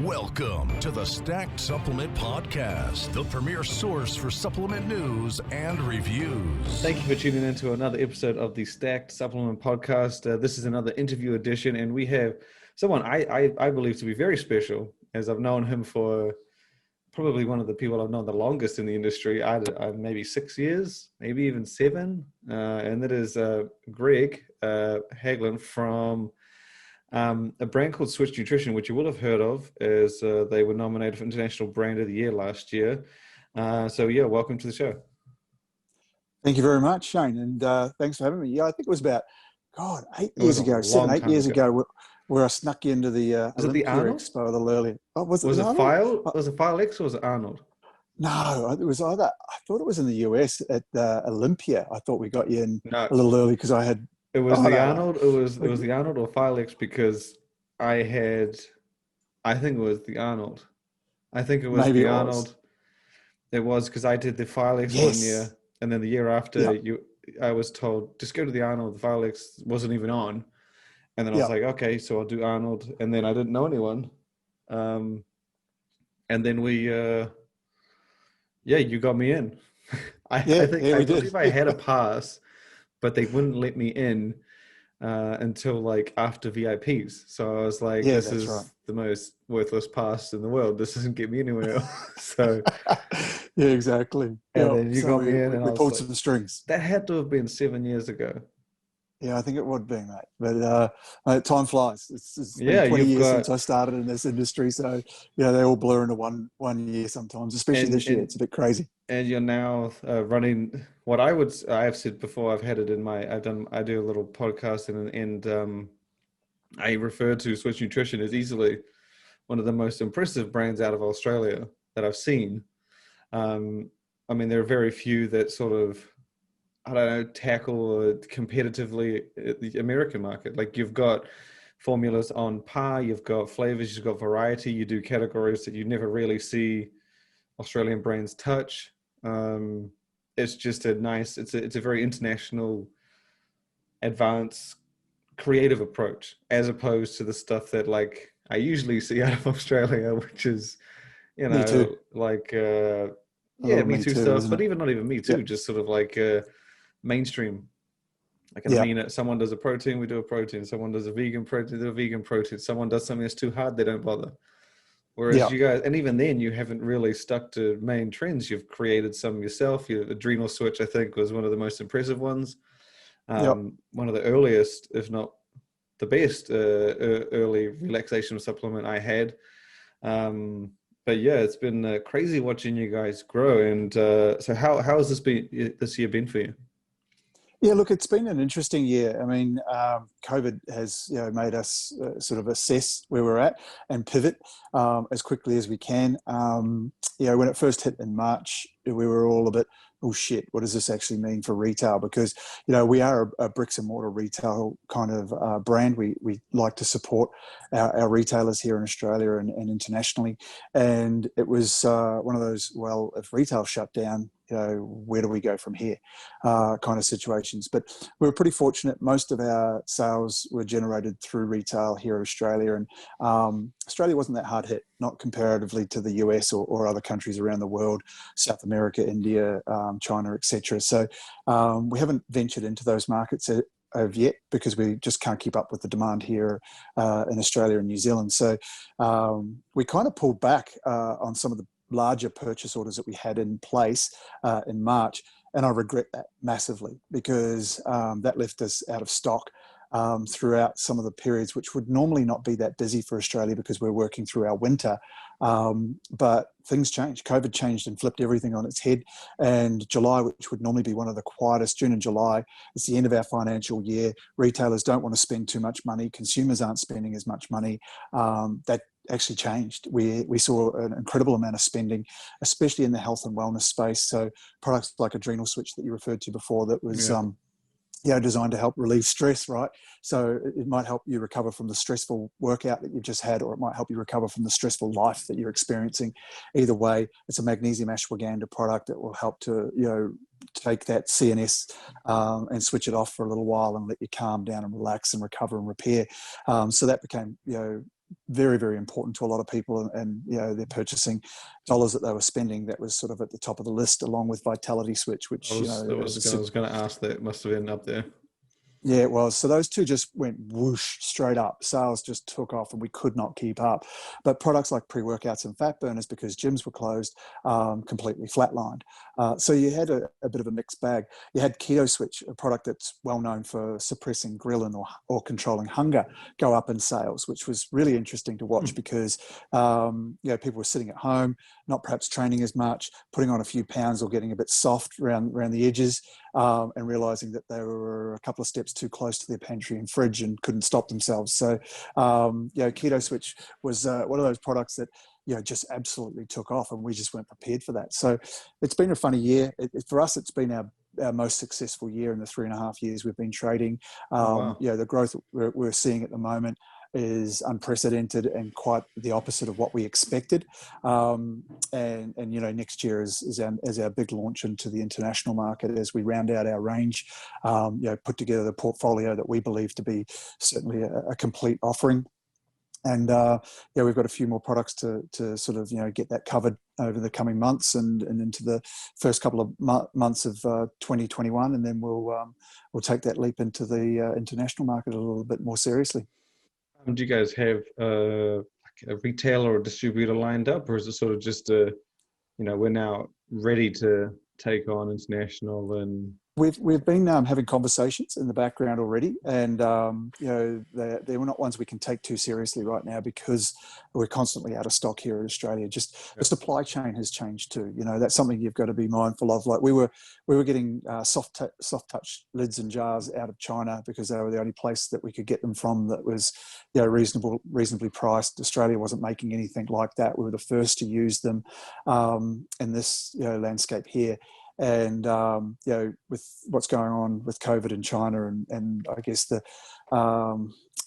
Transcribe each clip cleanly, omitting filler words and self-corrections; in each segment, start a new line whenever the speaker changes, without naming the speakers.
Welcome to the Stack Supplement Podcast, the premier source for supplement news and reviews.
Thank you for tuning in to another episode of the Stacked Supplement Podcast. This is another interview edition, and we have someone I believe to be very special, as I've known him for probably one of the people I've known the longest in the industry, maybe 6 years, maybe even 7, and that is Greg Hagelin from a brand called Switch Nutrition, which you will have heard of, as they were nominated for International Brand of the Year last year. Welcome to the show.
Thank you very much, Shane, and thanks for having me. Yeah, I think it was about, 8 years ago, 7-8 years ago, where I snuck you into the Olympia Expo a little earlier. Oh, was it Arnold?
Was it File X or was it Arnold?
No, it was either. I thought it was in the US at Olympia. I thought we got you in a little early because I had.
It was Arnold. It was the Arnold or File X, because I think it was the Arnold. I think it was
Maybe
the Arnold. It was because I did the File X 1 year, and then the year after I was told just go to the Arnold. The File X wasn't even on, and then I was like, okay, so I'll do Arnold, and then I didn't know anyone, and then we, you got me in. I believe I had a pass, but they wouldn't let me in until like after VIPs. So I was like, this is the most worthless pass in the world. This doesn't get me anywhere. So
yeah, exactly.
And then you got me in, and
we pulled some strings.
That had to have been 7 years ago.
Yeah, I think it would be, mate. But time flies. It's been 20 years since I started in this industry. So, they all blur into one year sometimes, especially this year. It's a bit crazy.
And you're now running what I've said before, I do a little podcast and I refer to Switch Nutrition as easily one of the most impressive brands out of Australia that I've seen. There are very few that sort of, tackle competitively the American market. Like, you've got formulas on par, you've got flavors, you've got variety, you do categories that you never really see Australian brands touch. It's just it's a very international, advanced, creative approach, as opposed to the stuff that like I usually see out of Australia, which is,
Me too.
like, Me Too stuff, but even not even Me Too, just sort of like mainstream. Like someone does a protein, we do a protein. Someone does a vegan protein, we do a vegan protein. Someone does something that's too hard, they don't bother. Whereas you guys, and even then, you haven't really stuck to main trends. You've created some yourself. Your Adrenal Switch, I think, was one of the most impressive ones. One of the earliest, if not the best, early relaxation supplement I had. It's been crazy watching you guys grow. And so how has this year been for you?
Yeah, look, it's been an interesting year. COVID has made us sort of assess where we're at and pivot as quickly as we can. When it first hit in March, we were all a bit, oh shit, what does this actually mean for retail? Because, we are a bricks and mortar retail kind of brand. We like to support our retailers here in Australia and internationally. And it was one of those, well, if retail shut down, where do we go from here kind of situations. But we were pretty fortunate. Most of our sales were generated through retail here in Australia. And Australia wasn't that hard hit, not comparatively to the US or other countries around the world, South America, India, China, etc. So we haven't ventured into those markets of yet, because we just can't keep up with the demand here in Australia and New Zealand. So we kind of pulled back on some of the larger purchase orders that we had in place in March. And I regret that massively, because that left us out of stock throughout some of the periods, which would normally not be that busy for Australia because we're working through our winter. But things changed. COVID changed and flipped everything on its head. And July, which would normally be one of the quietest, June and July, it's the end of our financial year. Retailers don't want to spend too much money. Consumers aren't spending as much money. That actually changed. We saw an incredible amount of spending, especially in the health and wellness space. So products like Adrenal Switch that you referred to before, that was designed to help relieve stress, right? So it might help you recover from the stressful workout that you've just had, or it might help you recover from the stressful life that you're experiencing. Either way, it's a magnesium ashwagandha product that will help to, take that CNS and switch it off for a little while and let you calm down and relax and recover and repair. So that became, very, very important to a lot of people, and their purchasing dollars that they were spending, that was sort of at the top of the list, along with Vitality Switch, which
I was going to ask that. It must have been up there.
Yeah, it was. So those two just went whoosh straight up. Sales just took off and we could not keep up. But products like pre-workouts and fat burners, because gyms were closed, completely flatlined. So you had a bit of a mixed bag. You had Keto Switch, a product that's well known for suppressing ghrelin or controlling hunger, go up in sales, which was really interesting to watch because people were sitting at home, not perhaps training as much, putting on a few pounds or getting a bit soft around the edges, and realizing that they were a couple of steps too close to their pantry and fridge and couldn't stop themselves. So, Keto Switch was one of those products that just absolutely took off, and we just weren't prepared for that. So it's been a funny year. For us, it's been our most successful year in the 3.5 years we've been trading.
Wow.
The growth we're seeing at the moment is unprecedented and quite the opposite of what we expected. Next year is our big launch into the international market as we round out our range, put together the portfolio that we believe to be certainly a complete offering. And we've got a few more products to sort of get that covered over the coming months and into the first couple of months of 2021, and then we'll take that leap into the international market a little bit more seriously.
Do you guys have a retailer or distributor lined up, or is it sort of just we're now ready to take on international? And
We've been having conversations in the background already, and they're not ones we can take too seriously right now because we're constantly out of stock here in Australia. Just the supply chain has changed too. That's something you've got to be mindful of. Like we were getting soft touch lids and jars out of China because they were the only place that we could get them from that was reasonably priced. Australia wasn't making anything like that. We were the first to use them in this landscape here. And, with what's going on with COVID in China and I guess the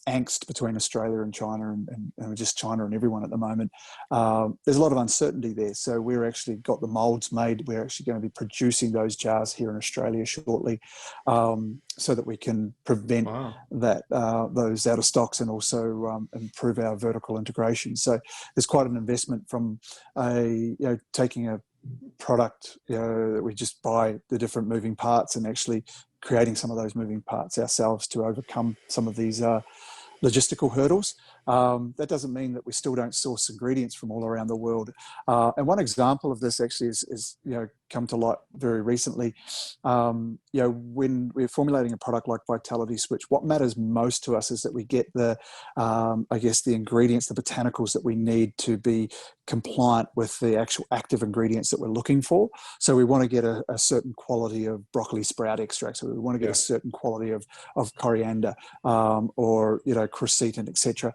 angst between Australia and China and just China and everyone at the moment, there's a lot of uncertainty there. So we're actually got the molds made. We're actually going to be producing those jars here in Australia shortly, so that we can prevent that those out of stocks and also improve our vertical integration. So there's quite an investment from taking a product that we just buy the different moving parts and actually creating some of those moving parts ourselves to overcome some of these logistical hurdles. That doesn't mean that we still don't source ingredients from all around the world. And one example of this actually is come to light very recently. When we're formulating a product like Vitality Switch, what matters most to us is that we get the ingredients, the botanicals that we need to be compliant with the actual active ingredients that we're looking for. So we want to get a certain quality of broccoli sprout extract. So we want to get a certain quality of coriander, or quercetin, etc.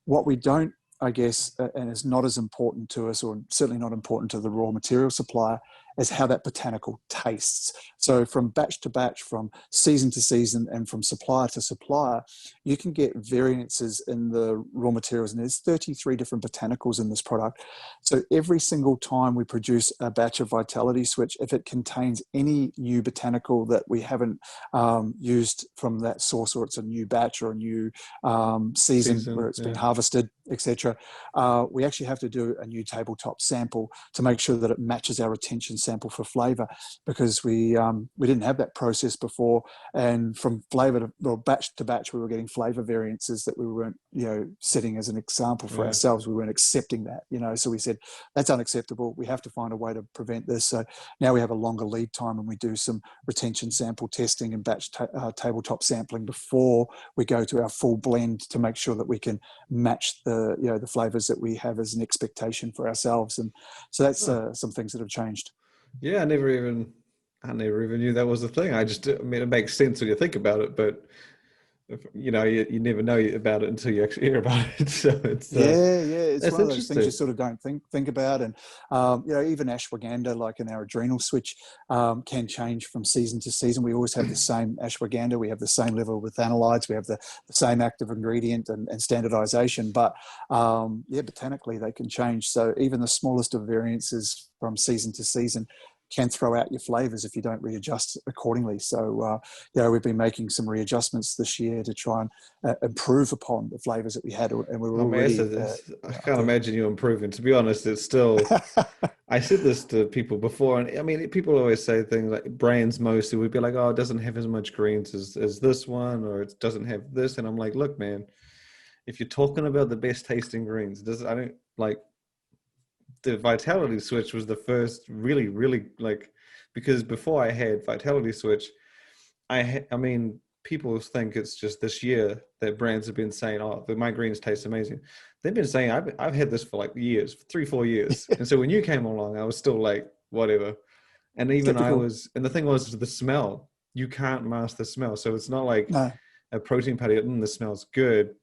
What we don't, I guess, and is not as important to us, or certainly not important to the raw material supplier, is how that botanical tastes. So from batch to batch, from season to season, and from supplier to supplier, you can get variances in the raw materials. And there's 33 different botanicals in this product. So every single time we produce a batch of Vitality Switch, if it contains any new botanical that we haven't used from that source, or it's a new batch or a new season where it's been harvested, etc., we actually have to do a new tabletop sample to make sure that it matches our retention sample for flavor, because we didn't have that process before, and from flavor to batch to batch we were getting flavor variances that we weren't setting as an example for ourselves. We weren't accepting that, so we said that's unacceptable. We have to find a way to prevent this. So now we have a longer lead time, and we do some retention sample testing and batch tabletop sampling before we go to our full blend to make sure that we can match the flavors that we have as an expectation for ourselves. And so that's some things that have changed.
Yeah, I never even knew that was a thing. It makes sense when you think about it, but you never know about it until you actually hear about it. So it's
it's one of those things you sort of don't think about. And even ashwagandha, like in our adrenal switch, can change from season to season. We always have the same ashwagandha. We have the same level with analytes. We have the same active ingredient and standardization. But botanically they can change. So even the smallest of variances from season to season can throw out your flavors if you don't readjust accordingly. So, we've been making some readjustments this year to try and improve upon the flavors that we had, and we were already.
I can't imagine you improving. To be honest, it's still. I said this to people before, and I mean, people always say things like brands mostly would be like, "Oh, it doesn't have as much greens as this one, or it doesn't have this," and I'm like, "Look, man, if you're talking about the best tasting greens, I don't like." The Vitality Switch was the first really, really because before I had Vitality Switch, I mean, people think it's just this year that brands have been saying, "Oh, my greens taste amazing." They've been saying, "I've had this for like years, 3-4 years." And so when you came along, I was still like, whatever. And even and the thing was the smell. You can't mask the smell. So it's not like a protein powder. The smell's good.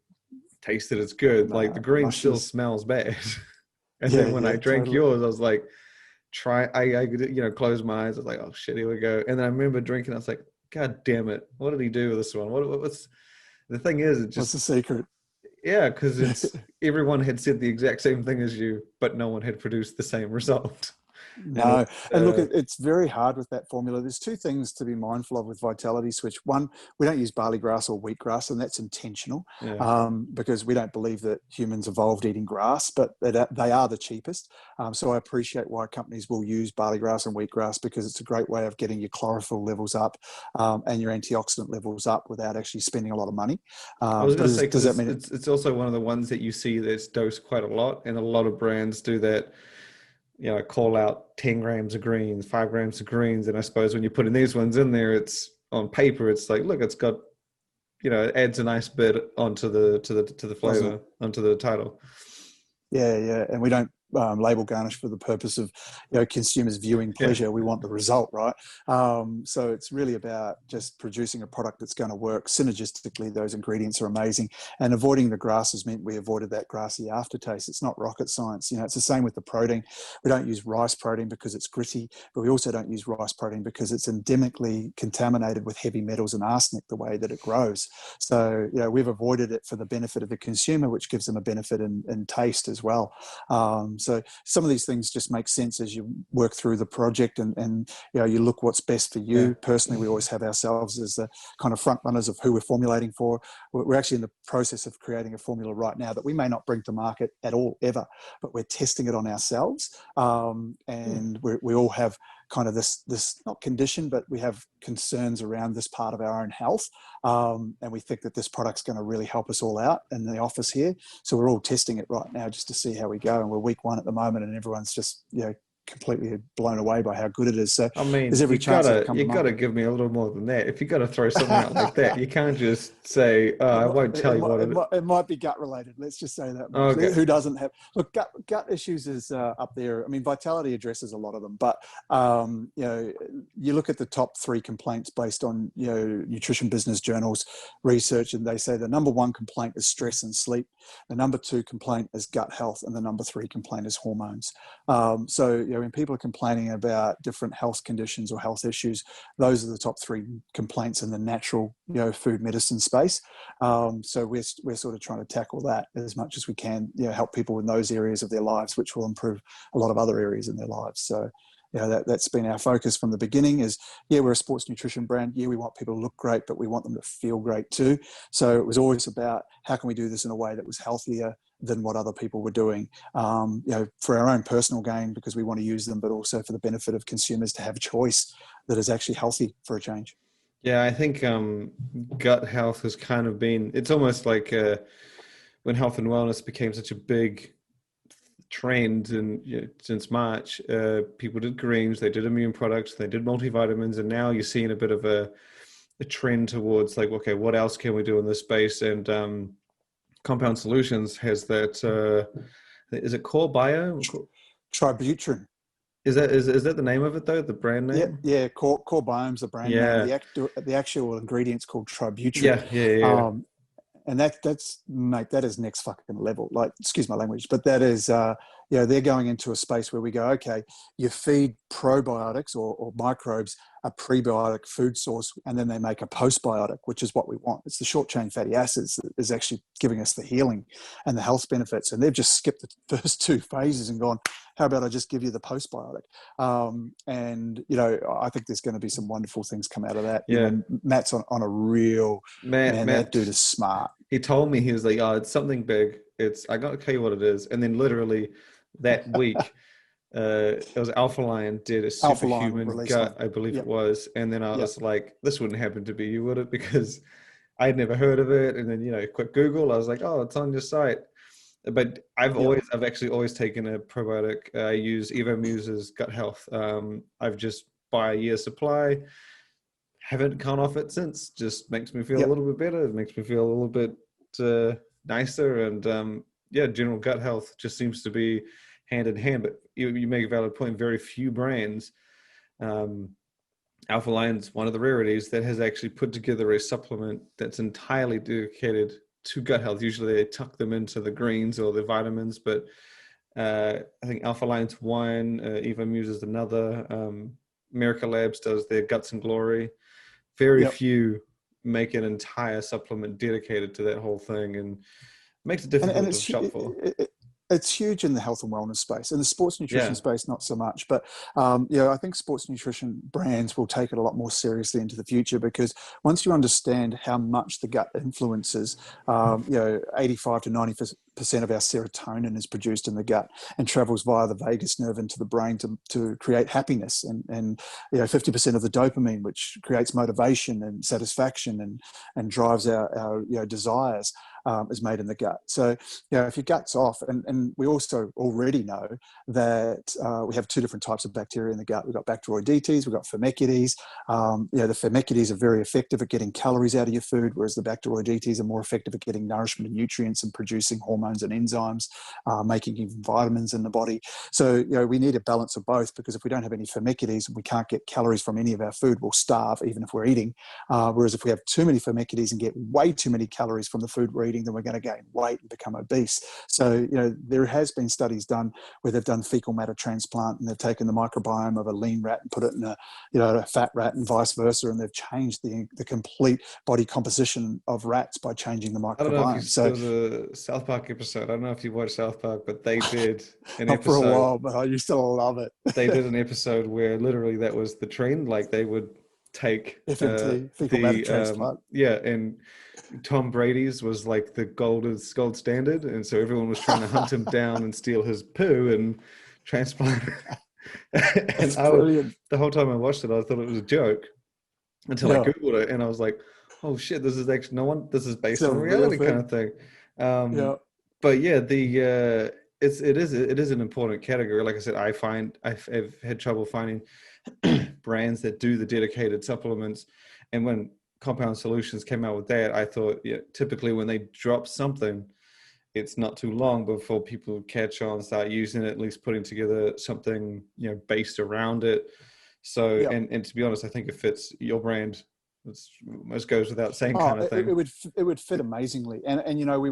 Taste it, it's good. Like the green still smells bad. And then when I drank yours, I was like, I closed my eyes. I was like, oh shit, here we go. And then I remember drinking. I was like, God damn it. What did he do with this one? What's the thing is, it just.
What's the secret?
Yeah, because everyone had said the exact same thing as you, but no one had produced the same result.
No, and look, it's very hard with that formula. There's two things to be mindful of with Vitality Switch. One, we don't use barley grass or wheatgrass, and that's intentional because we don't believe that humans evolved eating grass, but they are the cheapest. So I appreciate why companies will use barley grass and wheatgrass, because it's a great way of getting your chlorophyll levels up and your antioxidant levels up without actually spending a lot of money.
I was going to say, does that mean it's also one of the ones that you see that's dosed quite a lot, and a lot of brands do that. Call out 10 grams of greens, 5 grams of greens. And I suppose when you're putting these ones in there, it's on paper, it's like, look, it's got, it adds a nice bit onto the flavor, onto the title.
Yeah. And we don't label garnish for the purpose of consumers viewing pleasure. We want the result, right? So it's really about just producing a product that's going to work synergistically. Those ingredients are amazing, and avoiding the grass has meant we avoided that grassy aftertaste. It's not rocket science. It's the same with the protein. We don't use rice protein because it's gritty, but we also don't use rice protein because it's endemically contaminated with heavy metals and arsenic the way that it grows. So we've avoided it for the benefit of the consumer, which gives them a benefit in taste as well. So some of these things just make sense as you work through the project and you look what's best for you. Yeah. Personally, we always have ourselves as the kind of front runners of who we're formulating for. We're actually in the process of creating a formula right now that we may not bring to market at all ever, but we're testing it on ourselves. And we all have kind of this not condition, but we have concerns around this part of our own health. And we think that this product's going to really help us all out in the office here. So we're all testing it right now just to see how we go. And we're week 1 at the moment, and everyone's just, completely blown away by how good it is. So
I mean,
there's every chance
you got to give me a little more than that. If you got to throw something out like that, you can't just say, I won't tell you what
it might be gut related. Let's just say that.
Okay.
Who doesn't have gut issues is up there. I mean, Vitality addresses a lot of them, but you look at the top 3 complaints based on nutrition business journals research, and they say the number 1 complaint is stress and sleep, the number 2 complaint is gut health, and the number 3 complaint is hormones. So when people are complaining about different health conditions or health issues, those are the top 3 complaints in the natural food medicine space. So we're sort of trying to tackle that as much as we can, help people in those areas of their lives, which will improve a lot of other areas in their lives. So that's been our focus from the beginning is, we're a sports nutrition brand. We want people to look great, but we want them to feel great too. So it was always about how can we do this in a way that was healthier than what other people were doing, for our own personal gain, because we want to use them, but also for the benefit of consumers to have choice that is actually healthy for a change.
Yeah, I think gut health has kind of been, it's almost like when health and wellness became such a big trend, and since March, people did greens, they did immune products, they did multivitamins, and now you're seeing a bit of a trend towards like, okay, what else can we do in this space? And Compound Solutions has that. Is it Core Bio?
Tributrin.
Is that the name of it though? The brand name?
Yeah. Core Biome's the brand name. The actual ingredient's called Tributrin.
Yeah.
And that's mate, that is next fucking level. Like, excuse my language, but that is they're going into a space where we go, okay, you feed probiotics or microbes a prebiotic food source, and then they make a postbiotic, which is what we want. It's the short chain fatty acids that is actually giving us the healing and the health benefits. And they've just skipped the first two phases and gone, how about I just give you the postbiotic? And, you know, I think there's going to be some wonderful things come out of that.
Yeah.
You know, Matt's on a real, man, that dude is smart.
He told me, he was like, oh, it's something big. I got to tell you what it is. And then literally that week, it was Alpha Lion did a superhuman gut, I believe it was. And then I was like, this wouldn't happen to be you, would it? Because I'd never heard of it. And then, you know, quick Google, I was like, oh, it's on your site. But I've actually always taken a probiotic. I use Evo Muse's Gut Health. I've just buy a year's supply. Haven't gone off it since. Just makes me feel a little bit better. It makes me feel a little bit nicer. And general gut health just seems to be hand in hand. But you make a valid point. Very few brands. Alpha Lion's one of the rarities that has actually put together a supplement that's entirely dedicated to gut health. Usually they tuck them into the greens or the vitamins, but I think Alpha Lion's one, Evo Muse is another. America Labs does their Guts and Glory. Very few make an entire supplement dedicated to that whole thing, and makes it difficult to shop for.
It's huge in the health and wellness space. In the sports nutrition space, not so much. But, I think sports nutrition brands will take it a lot more seriously into the future, because once you understand how much the gut influences, 85 to 90% of our serotonin is produced in the gut and travels via the vagus nerve into the brain to create happiness, and 50% of the dopamine, which creates motivation and satisfaction and drives our desires, is made in the gut. So, if your gut's off, and we also already know that we have two different types of bacteria in the gut. We've got Bacteroidetes, we've got Firmicutes. The Firmicutes are very effective at getting calories out of your food, whereas the Bacteroidetes are more effective at getting nourishment and nutrients and producing hormones and enzymes, making even vitamins in the body. So, we need a balance of both, because if we don't have any Firmicutes and we can't get calories from any of our food, we'll starve even if we're eating. Whereas if we have too many Firmicutes and get way too many calories from the food we're eating, then we're going to gain weight and become obese. So, there has been studies done where they've done fecal matter transplant, and they've taken the microbiome of a lean rat and put it in a fat rat, and vice versa, and they've changed the complete body composition of rats by changing the microbiome. I don't know if
there was a South Park episode. I don't know if you watched South Park, but they did an
Not
episode.
for a while, but I used to love it.
They did an episode where literally that was the trend. Like, they would take
fecal matter transplant.
And Tom Brady's was like the gold standard, and so everyone was trying to hunt him down and steal his poo and transplant it. And the whole time I watched it, I thought it was a joke until I Googled it, and I was like, oh shit, this is actually this is based on reality kind of thing. But it is an important category. Like I said, I've had trouble finding brands that do the dedicated supplements, and when Compound Solutions came out with that, I thought, typically when they drop something, it's not too long before people catch on, start using it, at least putting together something based around it. So and to be honest, I think it fits your brand. It almost goes without saying, kind of thing.
It would fit amazingly, and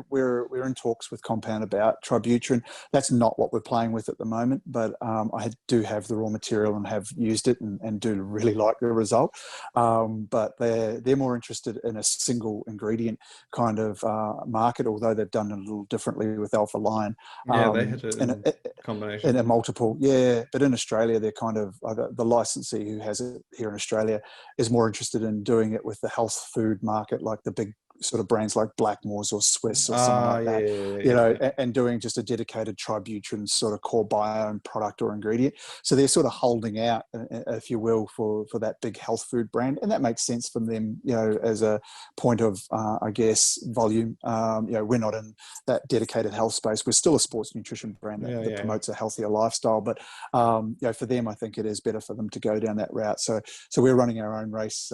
we're in talks with Compound about Tributrin. That's not what we're playing with at the moment, but I do have the raw material and have used it and do really like the result. But they're more interested in a single ingredient kind of market, although they've done it a little differently with Alpha Lion.
They had a combination.
And a multiple, but in Australia, they're kind of the licensee who has it here in Australia is more interested in doing it with the health food market, like the big sort of brands like Blackmores or Swiss or something like that, and doing just a dedicated Tributrin sort of core biome product or ingredient. So they're sort of holding out, if you will, for that big health food brand, and that makes sense from them, as a point of, I guess, volume. We're not in that dedicated health space. We're still a sports nutrition brand that promotes a healthier lifestyle, but for them, I think it is better for them to go down that route. So we're running our own race,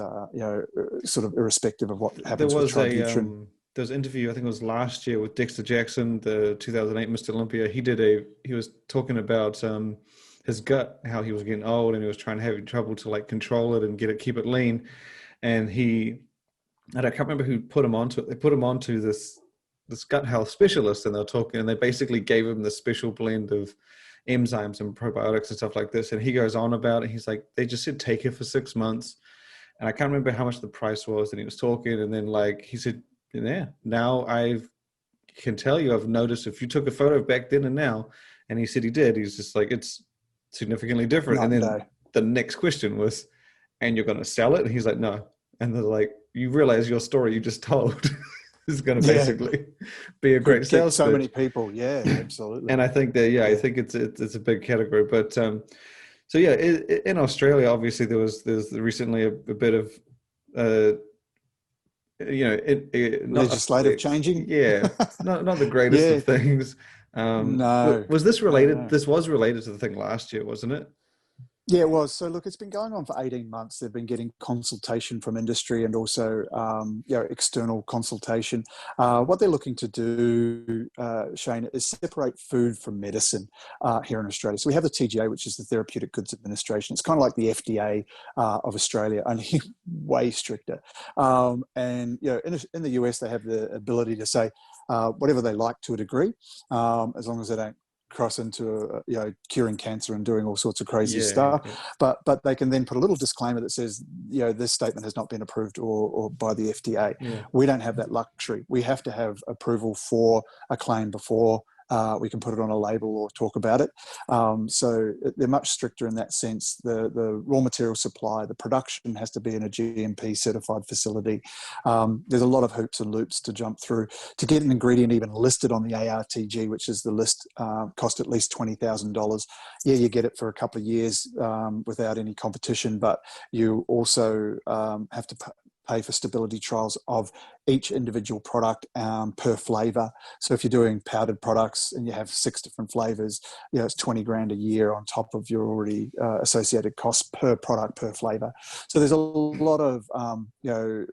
sort of irrespective of what happens with Tributrin.
There was an interview, I think it was last year, with Dexter Jackson, the 2008 Mr. Olympia. He was talking about his gut, how he was getting old, and he was trying to have trouble to control it and keep it lean. And I can't remember who put him onto it. They put him onto this gut health specialist, and they were talking, and they basically gave him the special blend of enzymes and probiotics and stuff like this. And he goes on about it. He's like, they just said take it for 6 months. And I can't remember how much the price was. And he was talking, and then like he said, yeah, now I can tell you, I've noticed if you took a photo back then and now, and he said he did, he's just like, it's significantly different. And then the next question was, and you're going to sell it? And he's like, no. And they're like, you realize your story you just told is going to basically be a great sales
so
pitch.
many people. Yeah, absolutely.
And I think that, I think it's a big category. But so yeah, in Australia, obviously there's recently a bit of,
legislative changing.
Yeah, not the greatest of things.
No.
Was this related?
No.
This was related to the thing last year, wasn't it?
Yeah, it was. So look, it's been going on for 18 months. They've been getting consultation from industry and also, external consultation. What they're looking to do, Shane, is separate food from medicine here in Australia. So we have the TGA, which is the Therapeutic Goods Administration. It's kind of like the FDA of Australia, only way stricter. And, in the US, they have the ability to say whatever they like to a degree, as long as they don't cross into curing cancer and doing all sorts of crazy stuff. Yeah. But they can then put a little disclaimer that says, this statement has not been approved or by the FDA. Yeah. We don't have that luxury. We have to have approval for a claim before we can put it on a label or talk about it. So they're much stricter in that sense. The raw material supply, the production has to be in a GMP certified facility. There's a lot of hoops and loops to jump through to get an ingredient even listed on the ARTG, which is the list, cost at least $20,000. Yeah, you get it for a couple of years without any competition, but you also have to pay for stability trials of each individual product per flavor. So if you're doing powdered products and you have 6 different flavors, it's 20 grand a year on top of your already associated costs per product, per flavor. So there's a lot of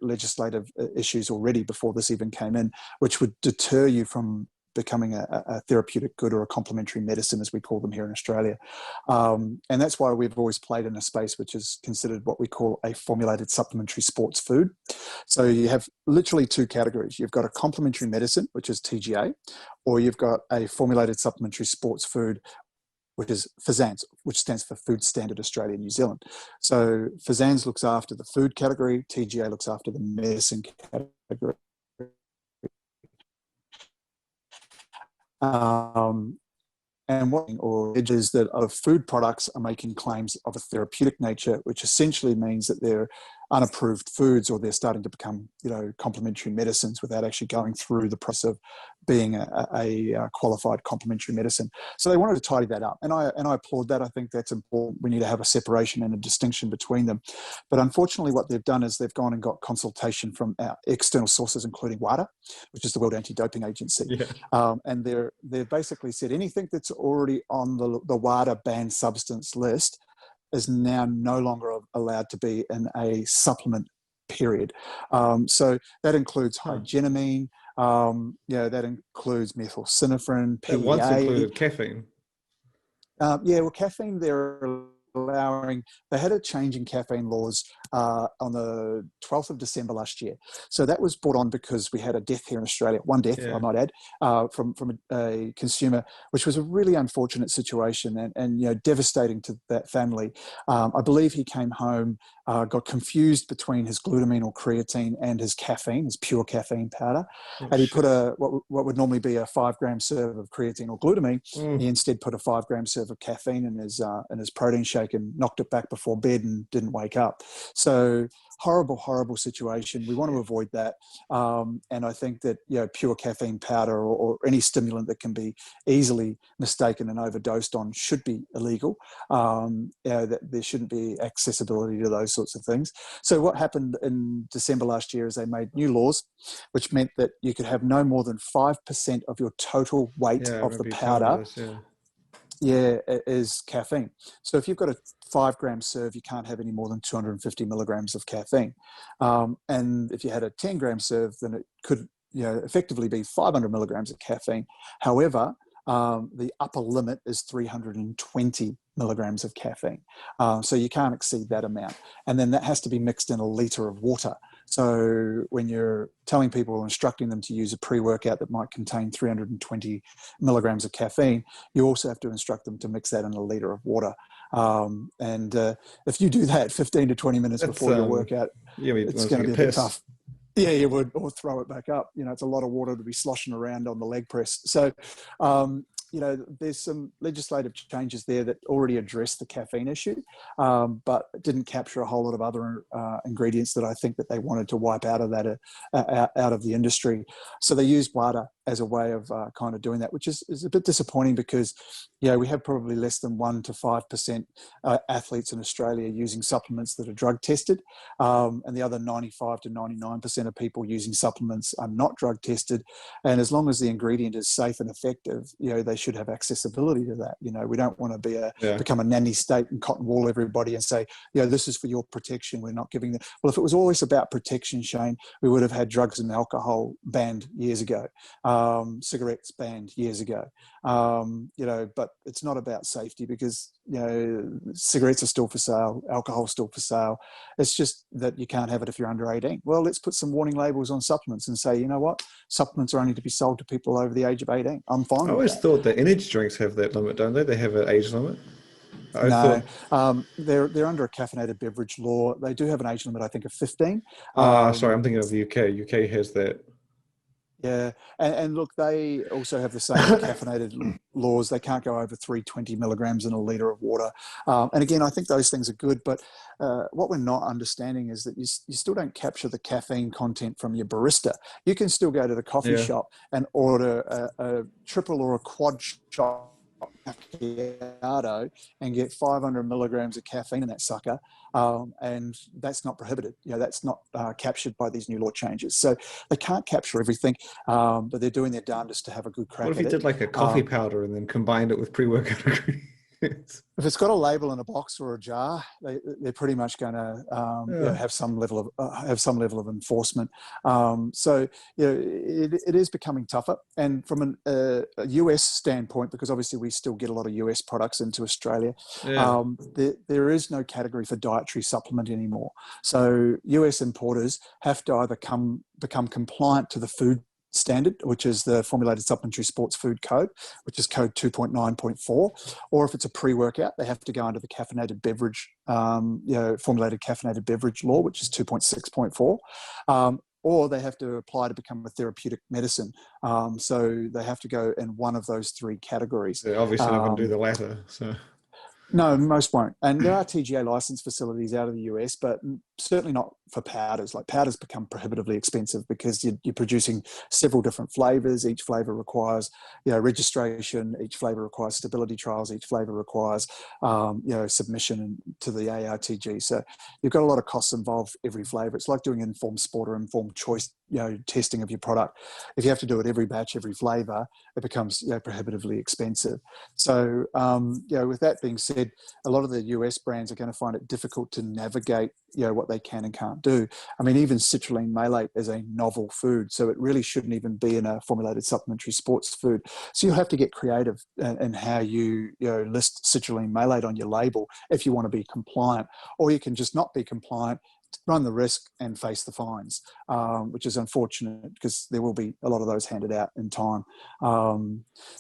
legislative issues already before this even came in, which would deter you from becoming a therapeutic good or a complementary medicine, as we call them here in Australia. And that's why we've always played in a space which is considered what we call a formulated supplementary sports food. So you have literally 2 categories. You've got a complementary medicine, which is TGA, or you've got a formulated supplementary sports food, which is FSANZ, which stands for Food Standard Australia and New Zealand. So FSANZ looks after the food category, TGA looks after the medicine category. And what is that other food products are making claims of a therapeutic nature, which essentially means that they're unapproved foods or they're starting to become, complementary medicines without actually going through the process of being a qualified complementary medicine. So they wanted to tidy that up. And I applaud that. I think that's important. We need to have a separation and a distinction between them. But unfortunately, what they've done is they've gone and got consultation from our external sources, including WADA, which is the World Anti-Doping Agency. Yeah. And they've basically said anything that's already on the WADA banned substance list is now no longer allowed to be in a supplement, period. So that includes hygenamine, that includes methylcinephrine, PEA.
It once included caffeine.
Caffeine they're allowing. They had a change in caffeine laws on the 12th of December last year. So that was brought on because we had a death here in Australia, one death, I might add, from a consumer, which was a really unfortunate situation and devastating to that family. I believe he came home, got confused between his glutamine or creatine and his caffeine, his pure caffeine powder. And he put what would normally be a 5-gram serve of creatine or glutamine. He instead put a 5-gram serve of caffeine in his protein shake and knocked it back before bed and didn't wake up. So horrible situation. We want to avoid that. And I think that, pure caffeine powder or any stimulant that can be easily mistaken and overdosed on should be illegal. That there shouldn't be accessibility to those sorts of things. So what happened in December last year is they made new laws, which meant that you could have no more than 5% of your total weight of the powder. Is caffeine. So if you've got a 5-gram serve, you can't have any more than 250 milligrams of caffeine. And if you had a 10-gram serve, then it could, effectively be 500 milligrams of caffeine. However, the upper limit is 320 milligrams of caffeine. So you can't exceed that amount. And then that has to be mixed in a litre of water. So when you're telling people or instructing them to use a pre-workout that might contain 320 milligrams of caffeine, you also have to instruct them to mix that in a litre of water. And if you do that 15 to 20 minutes before your workout, it's going to be a bit tough. Yeah, you would, or throw it back up. It's a lot of water to be sloshing around on the leg press. So, there's some legislative changes there that already address the caffeine issue, but didn't capture a whole lot of other ingredients that I think that they wanted to wipe out of that, out of the industry. So they used WADA as a way of kind of doing that, which is a bit disappointing because, we have probably less than 1 to 5% athletes in Australia using supplements that are drug tested, and the other 95 to 99% of people using supplements are not drug tested. And as long as the ingredient is safe and effective, they should have accessibility to that. We don't want to become a nanny state and cotton wool everybody and say, this is for your protection. We're not giving them. Well, if it was always about protection, Shane, we would have had drugs and alcohol banned years ago. Cigarettes banned years ago, but it's not about safety because, cigarettes are still for sale, alcohol is still for sale. It's just that you can't have it if you're under 18. Well, let's put some warning labels on supplements and say, you know what, supplements are only to be sold to people over the age of 18. I'm fine with that. I always
thought that energy drinks have that limit, don't they? They have an age limit.
They're under a caffeinated beverage law. They do have an age limit, I think, of 15.
Sorry, I'm thinking of the UK. UK has that.
Yeah, and look, they also have the same caffeinated laws. They can't go over 320 milligrams in a litre of water. And again, I think those things are good, but what we're not understanding is that you still don't capture the caffeine content from your barista. You can still go to the coffee shop and order a triple or a quad shot macchiato and get 500 milligrams of caffeine in that sucker, and that's not prohibited. That's not captured by these new law changes. So they can't capture everything, but they're doing their darndest to have a good crack at it.
What if you did like a coffee powder and then combined it with pre-workout ingredients?
If it's got a label in a box or a jar, they're pretty much going to have some level of enforcement. So it is becoming tougher. And from a US standpoint, because obviously we still get a lot of US products into Australia, there is no category for dietary supplement anymore. So US importers have to either become compliant to the food standard, which is the Formulated Supplementary Sports Food Code, which is code 2.9.4, or if it's a pre-workout, they have to go under the caffeinated beverage, formulated caffeinated beverage law, which is 2.6.4, or they have to apply to become a therapeutic medicine. So they have to go in one of those three categories.
They're obviously not going to do the latter. So.
No, most won't. And there are TGA licensed facilities out of the US, but certainly not for powders. Like powders become prohibitively expensive because you're producing several different flavors. Each flavor requires, registration. Each flavor requires stability trials. Each flavor requires, submission to the ARTG. So you've got a lot of costs involved every flavor. It's like doing informed sport or informed choice, testing of your product. If you have to do it every batch, every flavor, it becomes prohibitively expensive. So, with that being said, a lot of the US brands are going to find it difficult to navigate, what they can and can't do. I mean, even citrulline malate is a novel food, so it really shouldn't even be in a formulated supplementary sports food. So you'll have to get creative in how you list citrulline malate on your label if you want to be compliant, or you can just not be compliant, run the risk and face the fines, which is unfortunate because there will be a lot of those handed out in time.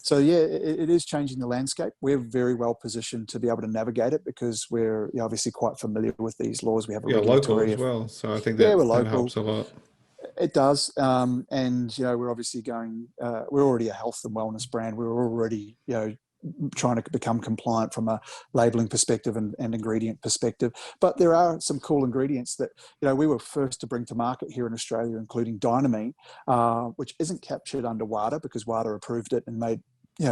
It is changing the landscape. We're very well positioned to be able to navigate it because we're obviously quite familiar with these laws. We have a
local as well, so I think that helps a lot.
It does, and we're obviously going. We're already a health and wellness brand. We're already trying to become compliant from a labeling perspective and ingredient perspective. But there are some cool ingredients that, we were first to bring to market here in Australia, including Dynamine, which isn't captured under WADA because WADA approved it and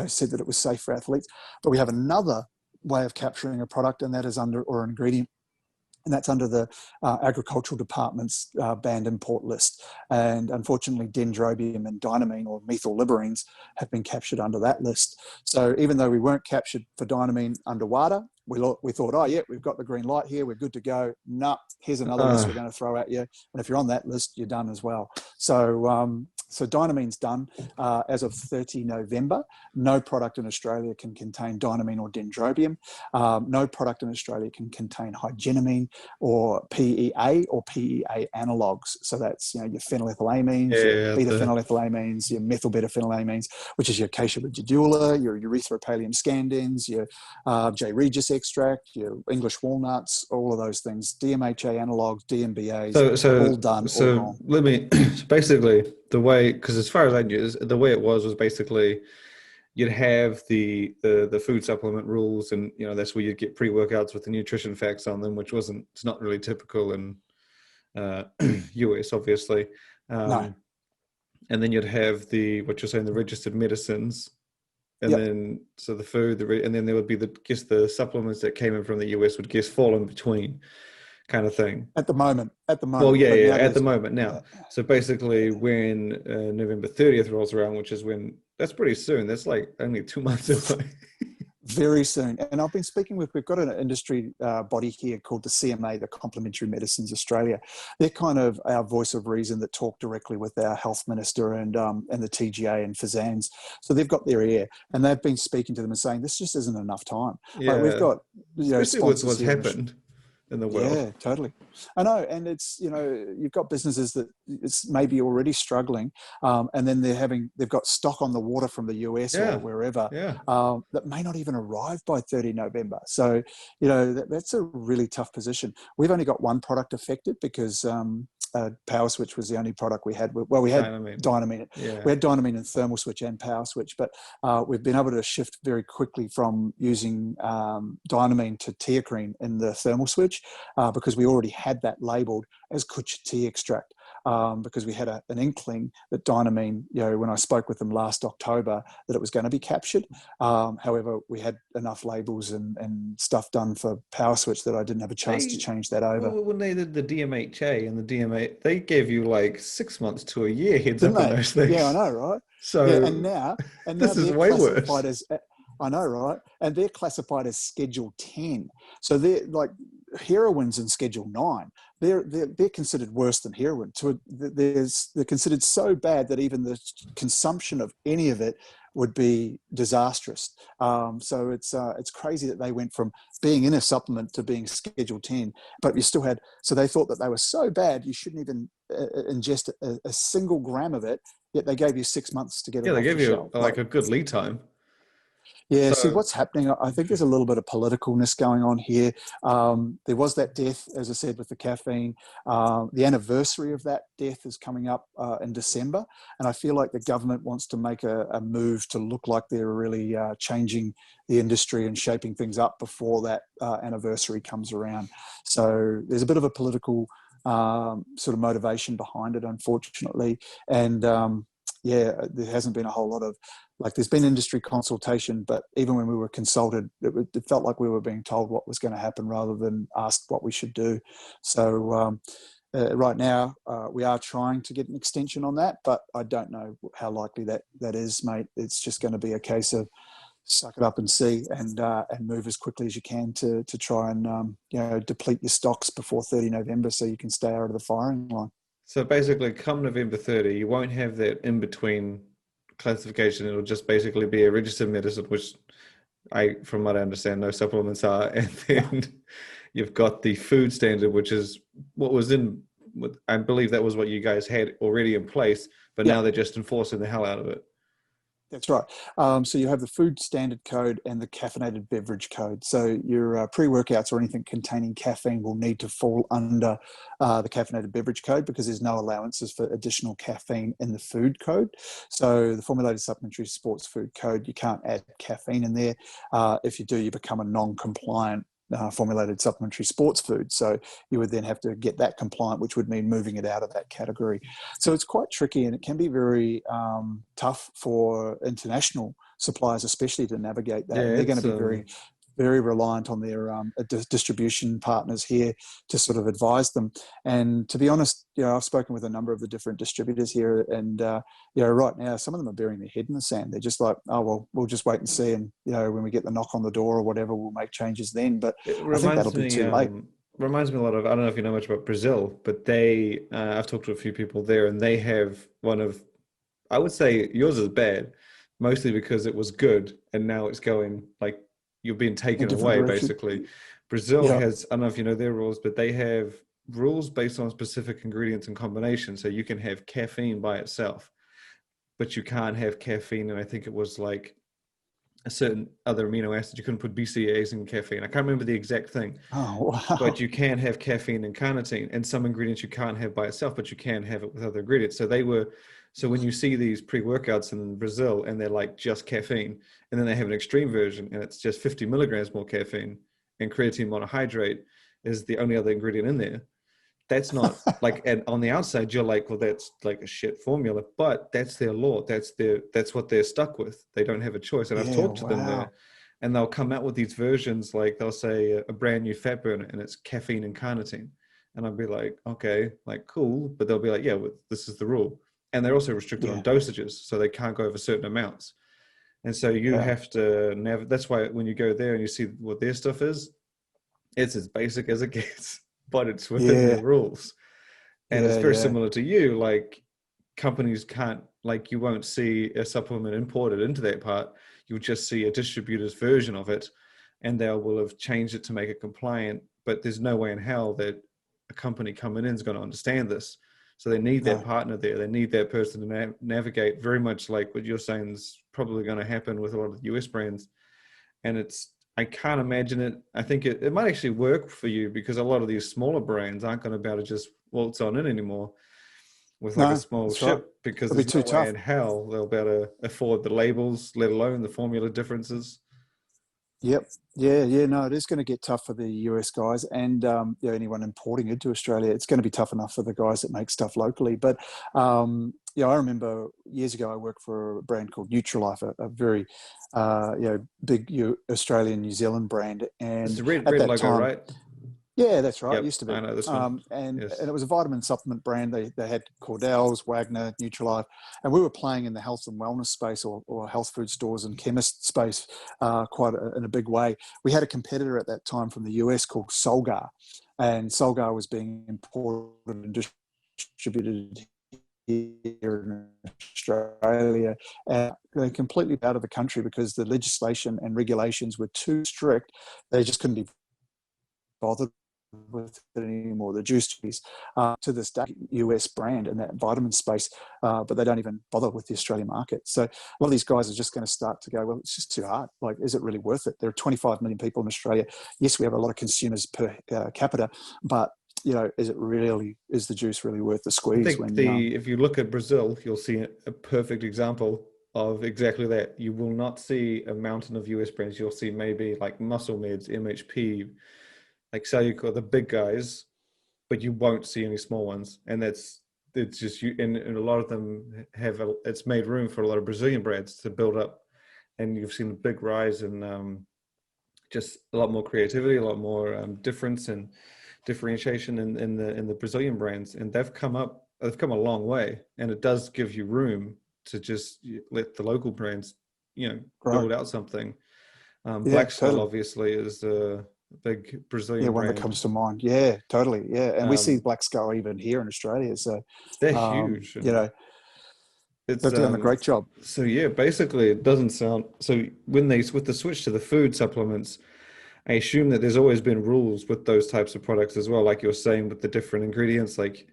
said that it was safe for athletes. But we have another way of capturing a product, and that is an ingredient, and that's under the agricultural department's banned import list. And unfortunately, dendrobium and dynamine or methyl liberines have been captured under that list. So even though we weren't captured for dynamine under WADA, we thought, we've got the green light here, we're good to go. No, here's another list we're going to throw at you. And if you're on that list, you're done as well. So, So Dynamine's done as of 30 November. No product in Australia can contain Dynamine or Dendrobium. No product in Australia can contain Hygienamine or PEA or PEA analogues. So that's your phenylethylamines, your beta-phenylethylamines, your methyl-beta-phenylamines, which is your acacia rigidula, your erythropallium scandens, your J. regis extract, your English walnuts, all of those things. DMHA analogues, DMBAs, all done, all gone.
Let me, so basically the way, because as far as I knew, the way it was basically you'd have the food supplement rules, and that's where you'd get pre-workouts with the nutrition facts on them, which it's not really typical in US, obviously.
No.
And then you'd have the registered medicines, and then so the food, and then there would be the supplements that came in from the US would fall in between, kind of thing.
At the moment.
Well, at the moment now. Yeah. So basically, when November 30th rolls around, which is when, that's pretty soon. That's like only 2 months away.
Very soon. And I've been speaking we've got an industry body here called the CMA, the Complementary Medicines Australia. They're kind of our voice of reason that talk directly with our health minister and the TGA and FSANZ. So they've got their ear, and they've been speaking to them and saying, this just isn't enough time.
Yeah.
Like we've got,
especially with what's happened in the world.
Yeah, totally. I know. And it's, you've got businesses that it's maybe already struggling, and then they've got stock on the water from the US or wherever that may not even arrive by 30 November. So, that's a really tough position. We've only got one product affected because Power Switch was the only product we had. Well, we had Dynamine. Yeah. We had Dynamine and Thermal Switch and Power Switch, but we've been able to shift very quickly from using Dynamine to Teacrine in the Thermal Switch because we already had that labelled as Kucha tea extract. Because we had an inkling that Dynamine, when I spoke with them last October, that it was going to be captured. However, we had enough labels and stuff done for Power Switch that I didn't have a chance to change that over.
Well, when they did the DMHA and the DMA, they gave you like 6 months to a year heads up on those things.
Yeah, I know, right?
So
and now
this is way worse.
I know, right? And they're classified as Schedule 10. So they're like heroin's in Schedule 9. They're considered worse than heroin. So they're considered so bad that even the consumption of any of it would be disastrous. So it's crazy that they went from being in a supplement to being Schedule 10, but you still had. So they thought that they were so bad you shouldn't even ingest a single gram of it. Yet they gave you 6 months to get it.
Yeah,
they
gave you like a good lead time.
Yeah, see what's happening, I think there's a little bit of politicalness going on here. There was that death, as I said, with the caffeine. The anniversary of that death is coming up in December, and I feel like the government wants to make a move to look like they're really changing the industry and shaping things up before that anniversary comes around. So there's a bit of a political sort of motivation behind it, unfortunately. And there hasn't been a whole lot of, there's been industry consultation, but even when we were consulted, it felt like we were being told what was going to happen rather than asked what we should do. So right now, we are trying to get an extension on that, but I don't know how likely that is, mate. It's just going to be a case of suck it up and see, and move as quickly as you can to try and deplete your stocks before 30 November so you can stay out of the firing line.
So basically, come November 30, you won't have that in-between classification. It'll just basically be a registered medicine, which from what I understand, no supplements are. And then you've got the food standard, which is what was I believe that was what you guys had already in place, but now they're just enforcing the hell out of it.
That's right. So you have the food standard code and the caffeinated beverage code. So your pre-workouts or anything containing caffeine will need to fall under the caffeinated beverage code because there's no allowances for additional caffeine in the food code. So the formulated supplementary sports food code, you can't add caffeine in there. If you do, you become a non-compliant formulated supplementary sports food. So you would then have to get that compliant, which would mean moving it out of that category. So it's quite tricky, and it can be very tough for international suppliers, especially to navigate that. They're going to be very, very reliant on their distribution partners here to sort of advise them. And to be honest, I've spoken with a number of the different distributors here, and right now some of them are burying their head in the sand. They're just like, oh well, we'll just wait and see, and when we get the knock on the door or whatever, we'll make changes then. But I think that'll be too late.
Reminds me a lot of, I don't know if you know much about Brazil, but they I've talked to a few people there, and they have one of I would say yours is bad, mostly because it was good and now it's going like you're being
A
taken
different
away,
direction.
basically. Brazil
Yeah.
has, I don't know if you know their rules, but they have rules based on specific ingredients and combinations. So you can have caffeine by itself, but you can't have caffeine. And I think it was like a certain other amino acid. You couldn't put BCAAs in caffeine. I can't remember the exact thing,
Oh, wow.
but you can have caffeine and carnitine, and some ingredients you can't have by itself, but you can have it with other ingredients. So when you see these pre-workouts in Brazil and they're like just caffeine, and then they have an extreme version and it's just 50 milligrams more caffeine, and creatine monohydrate is the only other ingredient in there. That's not like, and on the outside you're like, well, that's like a shit formula, but that's their law. That's what they're stuck with. They don't have a choice. And I've
Yeah,
talked to them
wow.
there, and they'll come out with these versions, like they'll say a brand new fat burner and it's caffeine and carnitine. And I'll be like, okay, like cool. But they'll be like, yeah, well, this is the rule. And they're also restricted on
Yeah,
dosages, so they can't go over certain amounts. And so you
yeah,
have to never, that's why when you go there and you see what their stuff is, it's as basic as it gets, but it's within their
yeah,
rules. And it's
yeah,
very
yeah.
similar to you, like companies can't, like you won't see a supplement imported into that part. You'll just see a distributor's version of it, and they will have changed it to make it compliant. But there's no way in hell that a company coming in is going to understand this. So they need that
No,
partner there. They need that person to navigate, very much like what you're saying is probably going to happen with a lot of the US brands. And I can't imagine it. I think it might actually work for you, because a lot of these smaller brands aren't going to be able to just waltz on in anymore with like a
no,
small
that's right.
ship, because
It'll be
there's
too
no way
tough.
in hell they'll be able to afford the labels, let alone the formula differences.
Yep. Yeah, yeah. No, it is going to get tough for the US guys and anyone importing into Australia. It's going to be tough enough for the guys that make stuff locally. But I remember years ago I worked for a brand called Nutrilife, a very big Australian New Zealand brand,
It's
and
the red
at
red
that
logo,
time.
right?
Yeah, that's right. It
Yep,
used to
I
be.
know this one.
And
Yes.
it was a vitamin supplement brand. They had Cordell's, Wagner, Nutrilife, and we were playing in the health and wellness space or health food stores and chemist space in a big way. We had a competitor at that time from the US called Solgar, and Solgar was being imported and distributed here in Australia, and they're completely out of the country because the legislation and regulations were too strict. They just couldn't be bothered with it anymore. The juice trees to this day, US brand in that vitamin space, but they don't even bother with the Australian market. So a lot of these guys are just going to start to go, well, it's just too hard. Like, is it really worth it? There are 25 million people in Australia. Yes, we have a lot of consumers per capita, but is the juice really worth the
I
squeeze?
think if you look at Brazil, you'll see a perfect example of exactly that. You will not see a mountain of US brands. You'll see maybe like Muscle Meds, MHP, like Cellucor, the big guys, but you won't see any small ones. And it's just you, and a lot of them it's made room for a lot of Brazilian brands to build up. And you've seen a big rise in just a lot more creativity, a lot more difference and differentiation in the Brazilian brands. And they've come a long way. And it does give you room to just let the local brands,
Right.
build out something.
Yeah,
Black Skull
totally.
obviously is a big
Yeah,
Brazilian
one that
brand.
comes to mind. Yeah, totally. Yeah, and we see
Um,
Black Skull even here in Australia. So,
they're huge, and it's
they've done a great job.
so yeah. Basically, it doesn't sound so when with the switch to the food supplements. I assume that there's always been rules with those types of products as well, like you're saying with the different ingredients, like,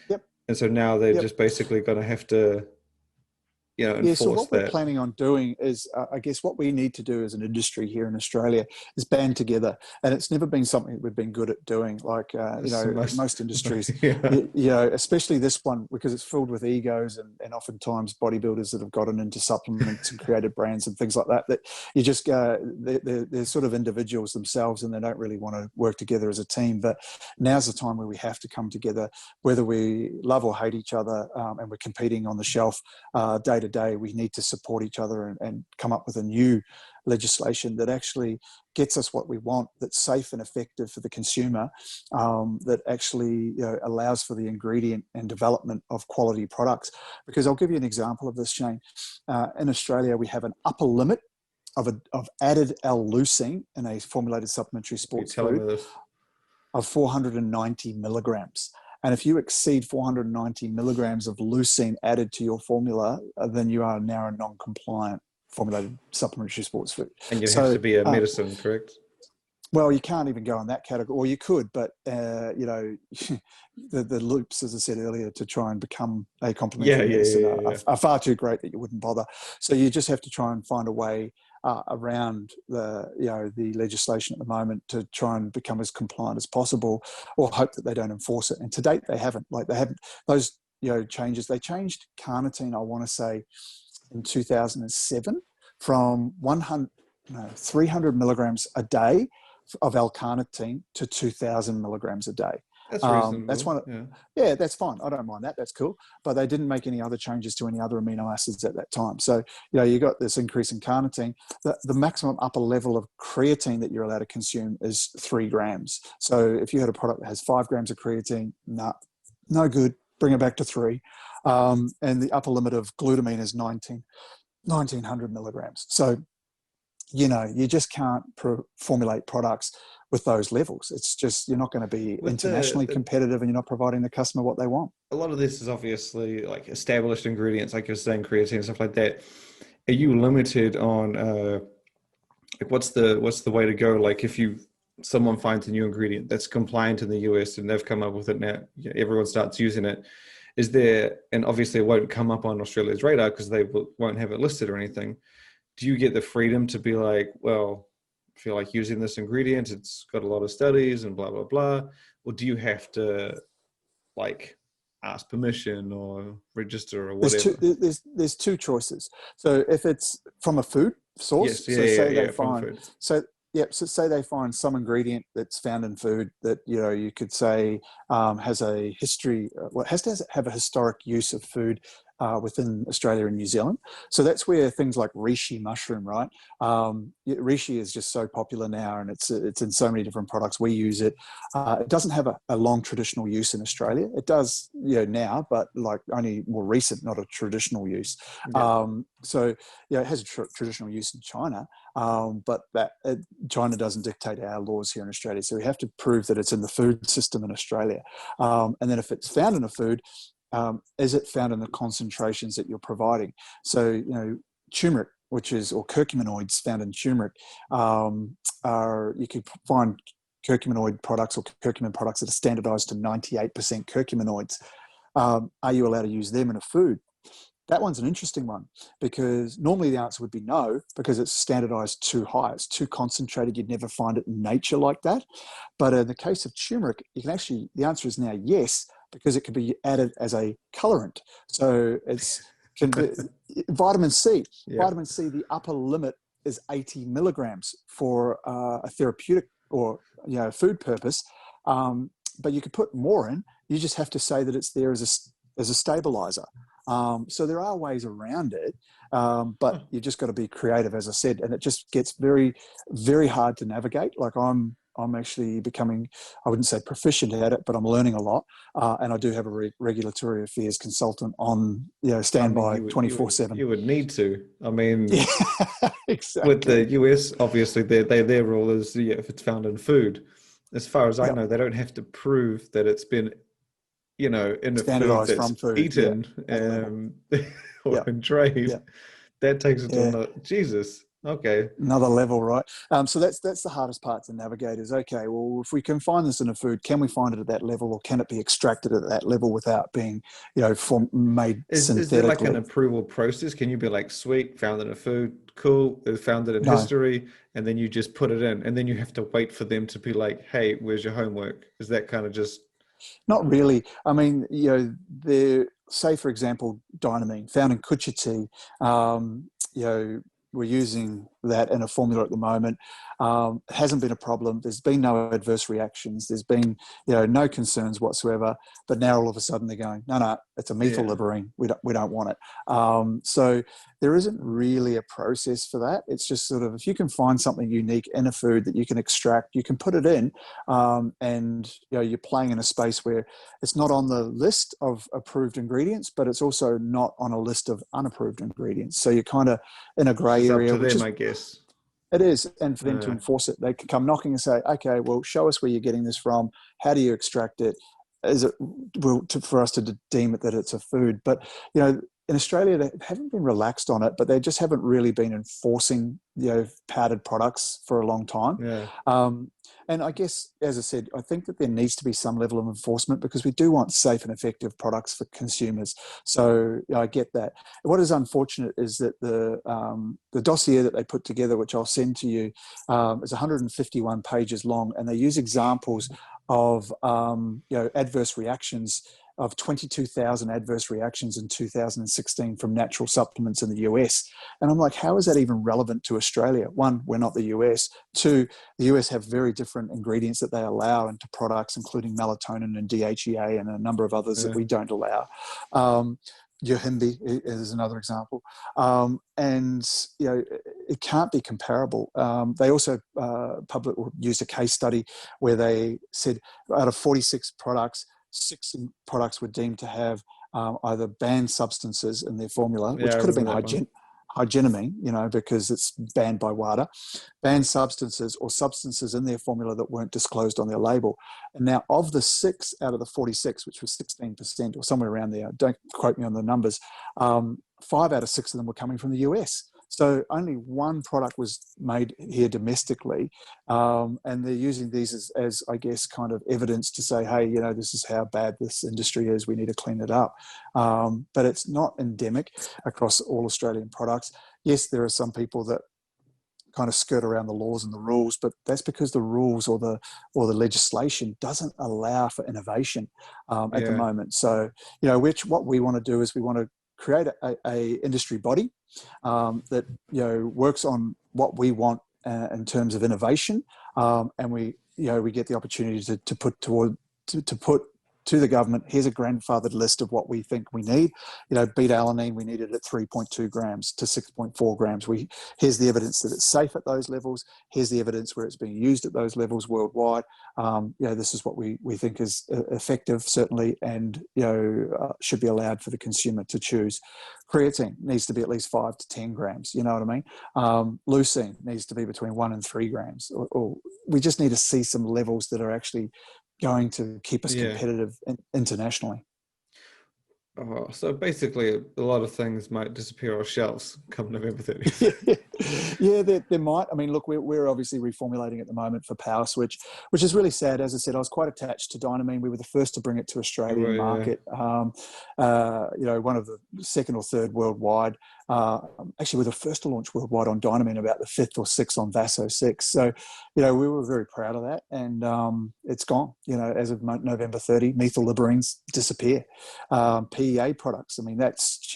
Yep,
and so now they're
yep.
just basically going to have to,
Yeah, so
enforce
what we're
that.
planning on doing is, I guess what we need to do as an industry here in Australia is band together. And it's never been something we've been good at doing. Like,
It's the most,
most industries,
yeah.
especially this one, because it's filled with egos and oftentimes bodybuilders that have gotten into supplements and created brands and things like that, that you just go, they're sort of individuals themselves and they don't really want to work together as a team. But now's the time where we have to come together, whether we love or hate each other, and we're competing on the shelf day to day. We need to support each other and come up with a new legislation that actually gets us what we want, that's safe and effective for the consumer, that actually allows for the ingredient and development of quality products. Because I'll give you an example of this, Shane. In Australia, we have an upper limit of added L-leucine in a formulated supplementary
You're
sports
telling
food
me this.
of 490 milligrams. And if you exceed 490 milligrams of leucine added to your formula, then you are now a non-compliant formulated supplementary sports food.
And you have to be a medicine, correct?
Well, you can't even go in that category, or you could, but you know, the loops, as I said earlier, to try and become a complementary medicine are far too great that you wouldn't bother. So you just have to try and find a way around the legislation at the moment to try and become as compliant as possible, or hope that they don't enforce it. And to date, they haven't. Those changes. They changed carnitine, I want to say, in 2007 from 300 milligrams a day of L-carnitine to 2,000 milligrams a day.
That's reasonable.
That's one. Yeah, that's fine. I don't mind that. That's cool. But they didn't make any other changes to any other amino acids at that time. So, you got this increase in carnitine. The maximum upper level of creatine that you're allowed to consume is 3 grams. So if you had a product that has 5 grams of creatine, no good. Bring it back to 3. And the upper limit of glutamine is 1,900 milligrams. So, you just can't formulate products with those levels. It's just, you're not going to be internationally competitive, and you're not providing the customer what they want.
A lot of this is obviously like established ingredients, like you're saying, creatine and stuff like that. Are you limited on what's the way to go? Like if someone finds a new ingredient that's compliant in the US and they've come up with it now, everyone starts using it. Is there, and obviously it won't come up on Australia's radar because they won't have it listed or anything. Do you get the freedom to be like, well, I feel like using this ingredient, it's got a lot of studies and blah, blah, blah? Or do you have to like ask permission or register or whatever?
There's 2 choices. So if it's from a food source, so say they find some ingredient that's found in food that, you could say has a history, has to have a historic use of food within Australia and New Zealand. So that's where things like reishi mushroom, right? Reishi is just so popular now, and it's in so many different products. We use it. It doesn't have a long traditional use in Australia. It does, now, but like only more recent, not a traditional use. Yeah. So it has a traditional use in China, but China doesn't dictate our laws here in Australia. So we have to prove that it's in the food system in Australia. And then if it's found in a food, is it found in the concentrations that you're providing? So, turmeric, or curcuminoids found in turmeric, you could find curcuminoid products or curcumin products that are standardized to 98% curcuminoids. Are you allowed to use them in a food? That one's an interesting one, because normally the answer would be no, because it's standardized too high. It's too concentrated. You'd never find it in nature like that. But in the case of turmeric, the answer is now yes, because it can be added as a colorant. So can be vitamin C. Yeah. Vitamin C, the upper limit is 80 milligrams for a therapeutic or food purpose. But you could put more in. You just have to say that it's there as a stabilizer. So there are ways around it, but you've just got to be creative, as I said, and it just gets very, very hard to navigate. Like I'm actually becoming, I wouldn't say proficient at it, but I'm learning a lot. And I do have a regulatory affairs consultant on, standby 24/7.
You would need to. I mean,
yeah, exactly.
With the US, obviously their rule is if it's found in food. As far as I know, they don't have to prove that it's been, in a food that's eaten or in trade. Yeah. That takes it to Jesus. Okay.
Another level, right? So that's the hardest part to navigate is, okay, well, if we can find this in a food, can we find it at that level, or can it be extracted at that level without being, made synthetically?
Is there like an approval process? Can you be like, sweet, found it in a food, cool, they found it in history, and then you just put it in, and then you have to wait for them to be like, hey, where's your homework? Is that kind of just...
Not really. I mean, say, for example, dynamine, found in kucha tea, we're using that in a formula at the moment. It hasn't been a problem. There's been no adverse reactions. There's been, no concerns whatsoever. But now all of a sudden they're going, no, it's a methyl liberine. We don't want it. So there isn't really a process for that. It's just sort of, if you can find something unique in a food that you can extract, you can put it in, and you're playing in a space where it's not on the list of approved ingredients, but it's also not on a list of unapproved ingredients. So you're kind of in a grey area.
Up to them, I guess.
It is, and for them to enforce it, they can come knocking and say, okay, well, show us where you're getting this from. How do you extract it? for us to deem it that it's a food. But in Australia, they haven't been relaxed on it, but they just haven't really been enforcing powdered products for a long time.
Yeah.
And I guess, as I said, I think that there needs to be some level of enforcement because we do want safe and effective products for consumers. So I get that. What is unfortunate is that the dossier that they put together, which I'll send to you, is 151 pages long, and they use examples of adverse reactions of 22,000 adverse reactions in 2016 from natural supplements in the US. And I'm like, how is that even relevant to Australia? One, we're not the US. Two, the US have very different ingredients that they allow into products, including melatonin and DHEA and a number of others that we don't allow. Yohimbe is another example. And it can't be comparable. They also used a case study where they said out of 46 products, 6 products were deemed to have either banned substances in their formula, which could have been hygienamine, because it's banned by WADA, banned substances or substances in their formula that weren't disclosed on their label. And now of the 6 out of the 46, which was 16% or somewhere around there, don't quote me on the numbers, 5 out of 6 of them were coming from the US. So only 1 product was made here domestically, and they're using these as I guess, kind of evidence to say, hey, this is how bad this industry is. We need to clean it up. But it's not endemic across all Australian products. Yes, there are some people that kind of skirt around the laws and the rules, but that's because the rules or the legislation doesn't allow for innovation at the moment. So, what we want to do is we want to create a industry body that works on what we want in terms of innovation, and we get the opportunity to put to the government, here's a grandfathered list of what we think we need. Beta-alanine, we need it at 3.2 grams to 6.4 grams. Here's the evidence that it's safe at those levels. Here's the evidence where it's being used at those levels worldwide. This is what we think is effective, certainly, and should be allowed for the consumer to choose. Creatine needs to be at least 5 to 10 grams. You know what I mean? Leucine needs to be between 1 and 3 grams. Or we just need to see some levels that are actually going to keep us competitive internationally.
So basically, a lot of things might disappear off shelves come November 30th.
Yeah, there might. I mean, look, we're obviously reformulating at the moment for Power Switch, which is really sad. As I said, I was quite attached to Dynamine. We were the first to bring it to Australian market. One of the second or third worldwide. Actually, we're the first to launch worldwide on Dynamine, about the 5th or 6th on Vaso 6. So, we were very proud of that, and it's gone. As of November 30, methyl liberines disappear. PEA products, I mean, that's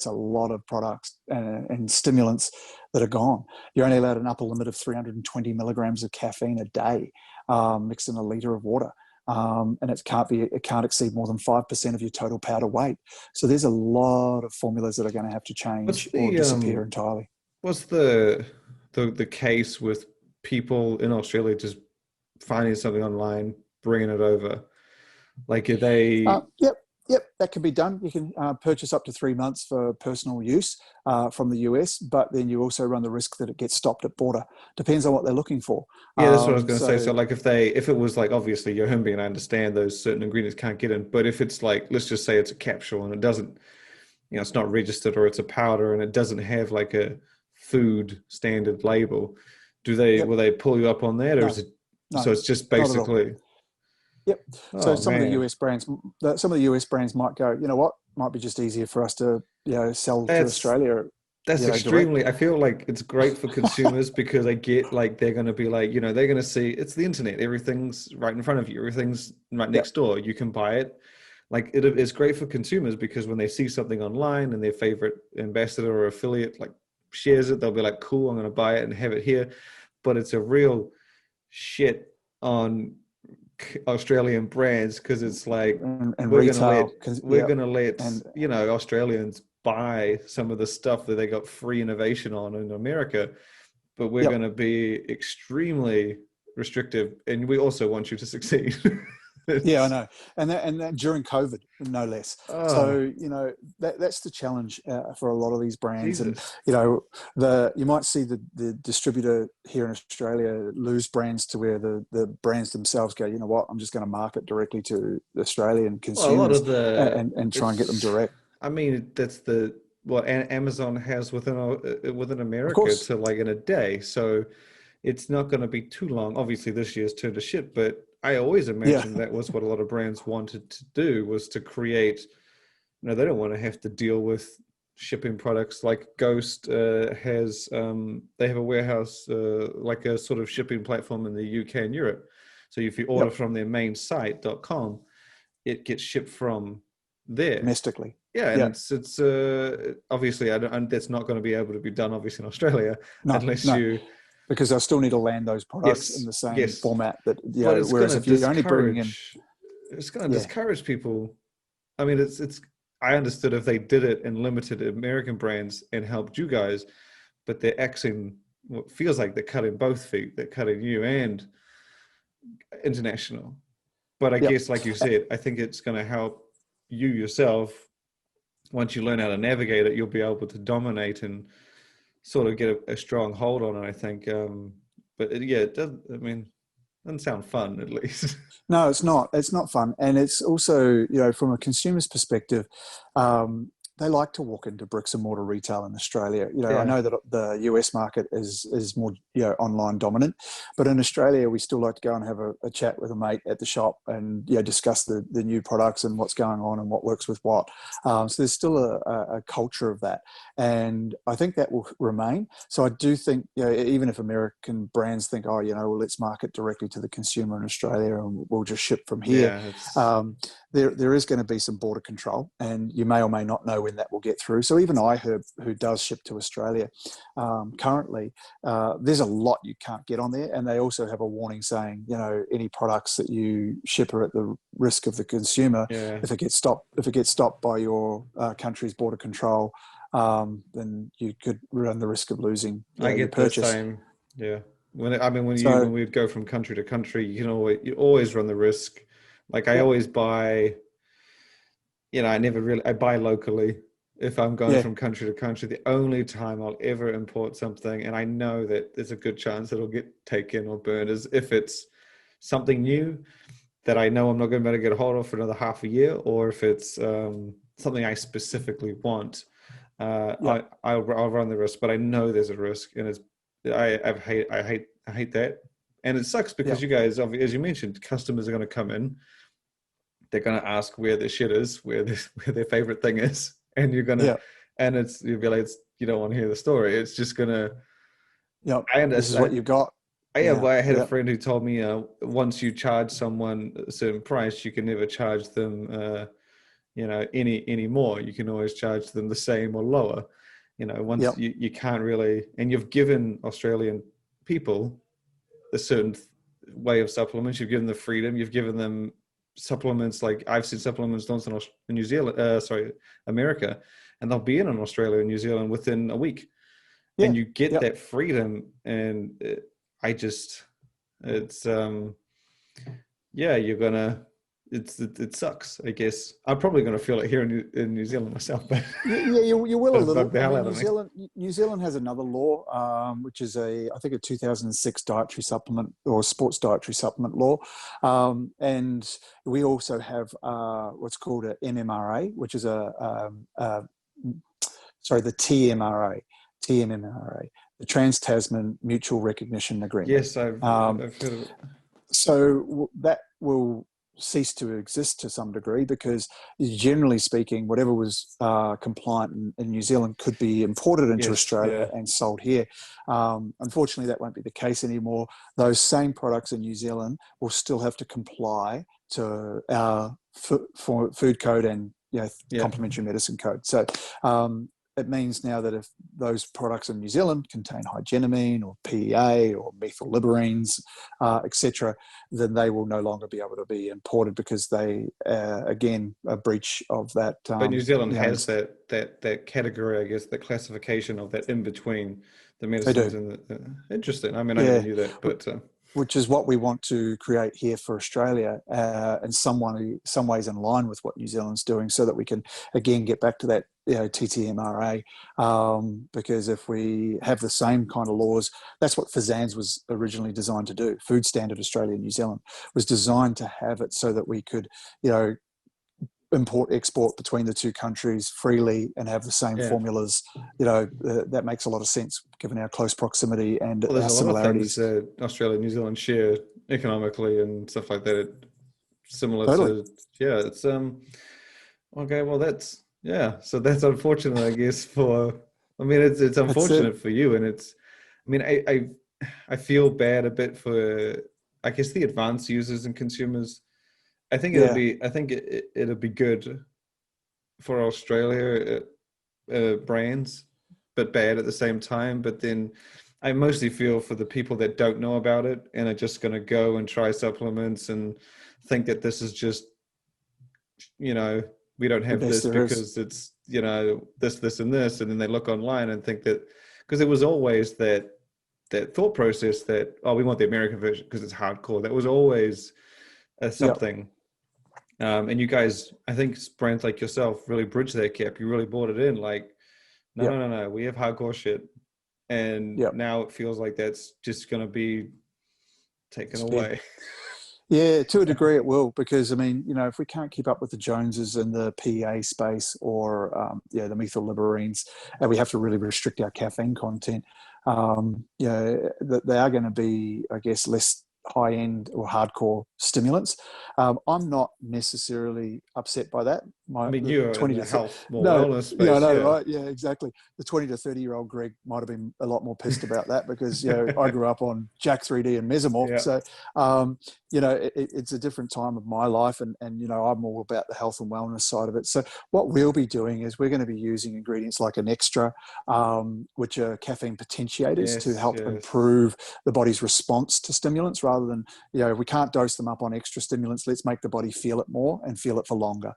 a lot of products and stimulants that are gone. You're only allowed an upper limit of 320 milligrams of caffeine a day, mixed in a litre of water. And it can't exceed more than 5% of your total powder weight. So there's a lot of formulas that are going to have to change or disappear entirely.
What's the case with people in Australia just finding something online, bringing it over? Like, are they?
Yep, that can be done. You can purchase up to 3 months for personal use from the US, but then you also run the risk that it gets stopped at border. Depends on what they're looking for.
Yeah, that's what I was going to say. So, like, if it was like, obviously Yohimbe, and I understand those certain ingredients can't get in, but if it's like, let's just say it's a capsule and it doesn't, it's not registered, or it's a powder and it doesn't have like a food standard label, will they pull you up on that, or is it? No, so it's just basically.
Yep. So some of the US brands might go, you know what, might be just easier for us to sell to Australia.
That's extremely. Direct. I feel like it's great for consumers because I get like they're going to be like, they're going to see it's the internet. Everything's right in front of you. Everything's right next door. You can buy it. Like it's great for consumers because when they see something online and their favorite ambassador or affiliate like shares it, they'll be like, cool, I'm going to buy it and have it here. But it's a real shit on Australian brands because it's like we're going to let Australians buy some of the stuff that they got free innovation on in America, but we're going to be extremely restrictive, and we also want you to succeed.
Yeah, I know, and that during COVID, no less.
Oh,
So that's the challenge for a lot of these brands, and
Jesus.
you might see the distributor here in Australia lose brands to where the brands themselves go, you know what, I'm just going to market directly to Australian
Well, a lot
consumers
of the
and try and get them direct.
I mean, that's what Amazon has within
Of
America
course,
to like in a day. So it's not going to be too long. Obviously, this year's turned to shit, but I always
yeah,
imagined that was what a lot of brands wanted to do, was to create. They don't want to have to deal with shipping products. Like Ghost has, they have a warehouse, like a sort of shipping platform in the UK and Europe. So if you order
yep,
from their main site.com, it gets shipped from there.
domestically,
Yeah, and
yeah,
it's obviously and that's not going to be able to be done obviously in Australia
no,
unless
no,
you.
because they'll still need to land those products in
Yes,
the same
yes,
format that
but it's going
whereas
to
if you're only bringing in,
discourage. It's going to
yeah,
discourage people. I mean, it's. I understood if they did it and limited American brands and helped you guys, but they're axing what feels like they're cutting both feet. They're cutting you and international. But I
yep.
guess, like you said, I think it's going to help you yourself. Once you learn how to navigate it, you'll be able to dominate and sort of get a strong hold on it, I think. But it does. I mean, doesn't sound fun, at least.
No, it's not. It's not fun, and it's also from a consumer's perspective, they like to walk into bricks and mortar retail in Australia. I
Yeah,
know that the US market is more online dominant, but in Australia we still like to go and have a chat with a mate at the shop and discuss the new products and what's going on and what works with what. So there's still a culture of that, and I think that will remain. So I do think even if American brands think, oh, well, let's market directly to the consumer in Australia and we'll just ship from here.
yeah, it's
There is going to be some border control, and you may or may not know when that will get through. So even iHerb, who does ship to Australia currently, there's a lot you can't get on there, and they also have a warning saying, any products that you ship are at the risk of the consumer.
yeah.
If it gets stopped by your country's border control, then you could run the risk of losing
I
your
get the
purchase.
same. Yeah. When
So
we'd go from country to country, you always run the risk. Like I
yeah,
always buy, I buy locally if I'm going
yeah,
from country to country. The only time I'll ever import something, and I know that there's a good chance it'll get taken or burned, is if it's something new that I know I'm not going to be able to get a hold of for another half a year, or if it's something I specifically want.
yeah,
I'll run the risk, but I know there's a risk, and I hate that, and it sucks
yeah,
because you guys, as you mentioned, customers are going to come in, they're going to ask where their shit is, where their favorite thing is, and
yeah,
you'll be like, you don't want to hear the story. It's just gonna.
yeah.
I
This is what
understand.
you've got.
Well,
Yeah,
I had a
yeah,
friend who told me once you charge someone a certain price, you can never charge them any more. You can always charge them the same or lower.
yeah,
Once you can't really, and you've given Australian people a certain way of supplements. You've given them freedom. You've given them supplements like I've seen supplements launched in New Zealand, America, and they'll be in Australia and New Zealand within a week,
yeah,
and you get
yeah.
that freedom. And it's you're gonna. It sucks, I guess. I'm probably going to feel it here in New Zealand myself, but
Yeah, you will a
it'll bug
little.
the
I
hell
mean,
out of me.
New Zealand has another law, which is I think a 2006 dietary supplement or sports dietary supplement law, and we also have what's called a MMRA, which is the TMMRA, the Trans-Tasman Mutual Recognition Agreement.
Yes, I've
Um,
I've heard of it.
so that will cease to exist to some degree because generally speaking, whatever was compliant in New Zealand could be imported into
Yes,
Australia
yeah,
and sold here. Unfortunately, that won't be the case anymore. Those same products in New Zealand will still have to comply to our food code and
yeah.
complementary medicine code. So it means now that if those products in New Zealand contain hygenamine or PEA or methylliberines, etc., then they will no longer be able to be imported because they, again, a breach of that.
But New Zealand has that category, I guess, the classification of that in between the
They
medicines
do.
and interesting. I mean, I never
Yeah.
knew that, but
which is what we want to create here for Australia, and some ways in line with what New Zealand's doing, so that we can again get back to that TTMRA. Because if we have the same kind of laws, that's what FSANZ was originally designed to do. Food Standard Australia and New Zealand was designed to have it so that we could, import export between the two countries freely and have the same formulas. That makes a lot of sense given our close proximity and our similarities.
Lot of things that Australia and New Zealand share economically and stuff like that. Similar
totally.
It's okay. Well, so that's unfortunate, I guess. It's unfortunate for you, and I feel bad a bit for, I guess, the advanced users and consumers. I think it'll be good for Australia brands, but bad at the same time. But then I mostly feel for the people that don't know about it and are just going to go and try supplements and think that this is just, we don't have this because it's, this and this. And then they look online and think that, because it was always that thought process that, we want the American version because it's hardcore. That was always something. Yep. And you guys, I think brands like yourself really bridged that gap. You really brought it in. Like, no, we have hardcore shit. And now it feels like that's just going to be taken away.
Yeah, to a degree it will, because, if we can't keep up with the Joneses in the PA space or, the methyl liberines, and we have to really restrict our caffeine content, they are going to be, I guess, less high-end or hardcore stimulants. I'm not necessarily upset by that.
You're 20 to health, more wellness space.
Right? Yeah, exactly. The 20 to 30-year-old Greg might have been a lot more pissed about that because, I grew up on Stack3d and Mesomorph. Yeah. So, it's a different time of my life, and I'm all about the health and wellness side of it. So what we'll be doing is we're going to be using ingredients like an extra, which are caffeine potentiators to help improve the body's response to stimulants, rather than, we can't dose them up on extra stimulants. Let's make the body feel it more and feel it for longer.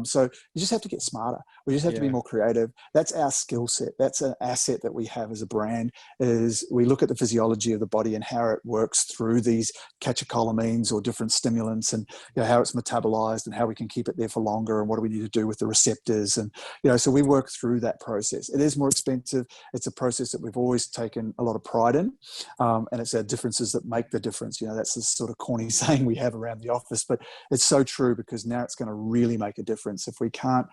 So you just have to get smarter. We just have to be more creative. That's our skill set. That's an asset that we have as a brand, is we look at the physiology of the body and how it works through these catecholamines or different stimulants, and how it's metabolized and how we can keep it there for longer, and what do we need to do with the receptors. And, so we work through that process. It is more expensive. It's a process that we've always taken a lot of pride in. And it's our differences that make the difference. That's the sort of corny saying we have around the office, but it's so true, because now it's going to really make a difference. If we can't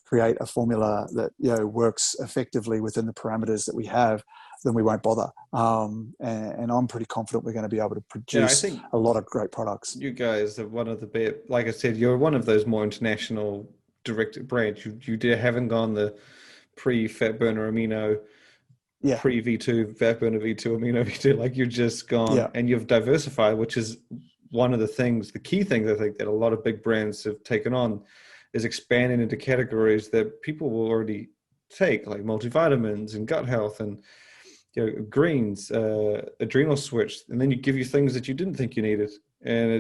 create a formula that works effectively within the parameters that we have, then we won't bother. And I'm pretty confident we're going to be able to produce a lot of great products.
You guys are one of the best. Like I said, you're one of those more international directed brands. You haven't gone the pre-fat burner amino, pre-V2 fat burner V2 amino V2. Like, you've just gone and you've diversified, which is one of the key things I think that a lot of big brands have taken on, is expanding into categories that people will already take, like multivitamins and gut health and greens, adrenal switch, and then you give you things that you didn't think you needed, and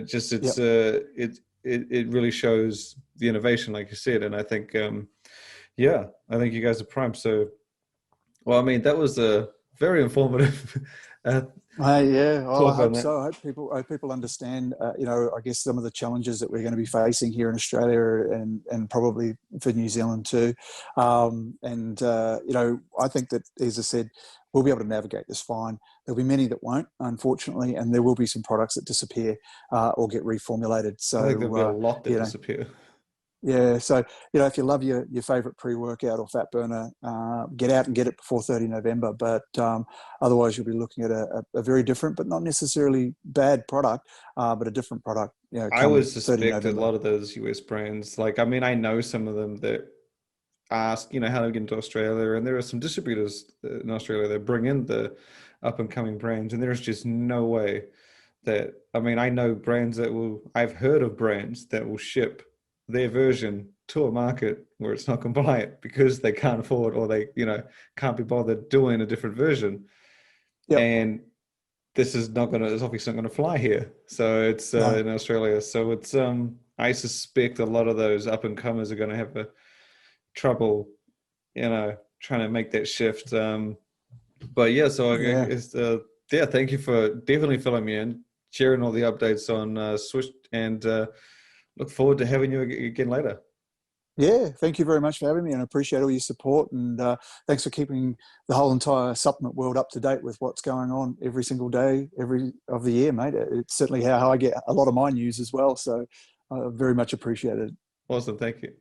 it really shows the innovation, like you said. And I think I think you guys are prime. So, that was a very informative.
I hope so. I hope people understand, I guess some of the challenges that we're going to be facing here in Australia and probably for New Zealand too. I think that, as I said, we'll be able to navigate this fine. There'll be many that won't, unfortunately, and there will be some products that disappear or get reformulated. So
I think there'll be a lot that disappear.
Yeah, so if you love your favorite pre-workout or fat burner, get out and get it before 30 November. But otherwise, you'll be looking at a very different, but not necessarily bad product, but a different product.
I would suspect a lot of those US brands, I know some of them that ask, how to get into Australia, and there are some distributors in Australia that bring in the up and coming brands, and there's just no way that, I know brands I've heard of brands that will ship their version to a market where it's not compliant because they can't afford, or they can't be bothered doing a different version. And this is obviously not going to fly here, so it's in Australia. So it's I suspect a lot of those up and comers are going to have trouble trying to make that shift. Thank you for definitely filling me in. sharing all the updates on Swish, and look forward to having you again later.
Yeah, thank you very much for having me, and I appreciate all your support. And thanks for keeping the whole entire supplement world up to date with what's going on every single day, every of the year, mate. It's certainly how I get a lot of my news as well. So very much appreciated.
Awesome. Thank you.